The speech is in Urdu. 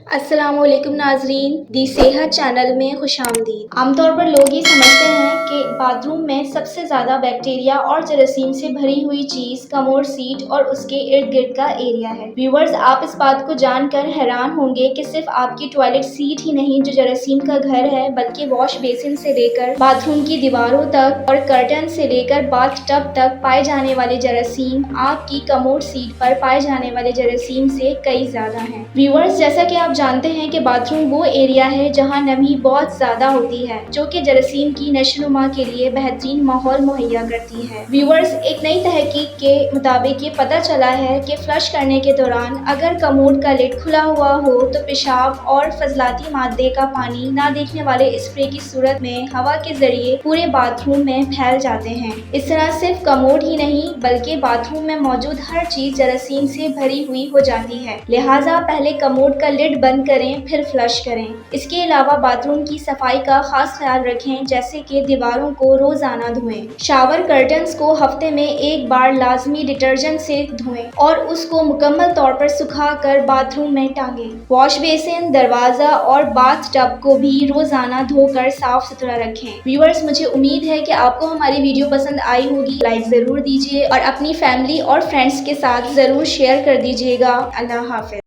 السلام علیکم ناظرین، دی صحت چینل میں خوش آمدید۔ عام طور پر لوگ یہ سمجھتے ہیں کہ باتھ روم میں سب سے زیادہ بیکٹیریا اور جراثیم سے بھری ہوئی چیز کموڈ سیٹ اور اس کے ارد گرد کا ایریا ہے۔ ویورز، آپ اس بات کو جان کر حیران ہوں گے کہ صرف آپ کی ٹوائلٹ سیٹ ہی نہیں جو جراثیم کا گھر ہے، بلکہ واش بیسن سے لے کر باتھ روم کی دیواروں تک اور کرٹن سے لے کر باتھ ٹب تک پائے جانے والے جراثیم آپ کی کموڈ سیٹ پر پائے جانے والے جراثیم سے کئی زیادہ ہیں۔ ویورز، جیسا کہ آپ جانتے ہیں کہ باتھ روم وہ ایریا ہے جہاں نمی بہت زیادہ ہوتی ہے، جو کہ جراثیم کی نشو و نما کے لیے بہترین ماحول مہیا کرتی ہے۔ ویورز، ایک نئی تحقیق کے مطابق یہ پتہ چلا ہے کہ فلش کرنے کے دوران اگر کموڈ کا لڈ کھلا ہوا ہو تو پیشاب اور فضلاتی مادے کا پانی نہ دیکھنے والے اسپرے کی صورت میں ہوا کے ذریعے پورے باتھ روم میں پھیل جاتے ہیں۔ اس طرح صرف کموڈ ہی نہیں بلکہ باتھ روم میں موجود ہر چیز جراثیم سے بھری ہوئی ہو جاتی ہے، لہٰذا پہلے کموڈ کا لڈ بند کریں پھر فلش کریں۔ اس کے علاوہ باتھ روم کی صفائی کا خاص خیال رکھیں، جیسے کہ دیواروں کو روزانہ دھوئیں، شاور کرٹنز کو ہفتے میں ایک بار لازمی ڈٹرجنٹ سے دھوئیں اور اس کو مکمل طور پر سکھا کر باتھ روم میں ٹانگیں۔ واش بیسن، دروازہ اور باتھ ٹب کو بھی روزانہ دھو کر صاف ستھرا رکھیں۔ ویورز، مجھے امید ہے کہ آپ کو ہماری ویڈیو پسند آئی ہوگی۔ لائک ضرور دیجیے اور اپنی فیملی اور فرینڈز کے ساتھ ضرور شیئر کر دیجیے گا۔ اللہ حافظ۔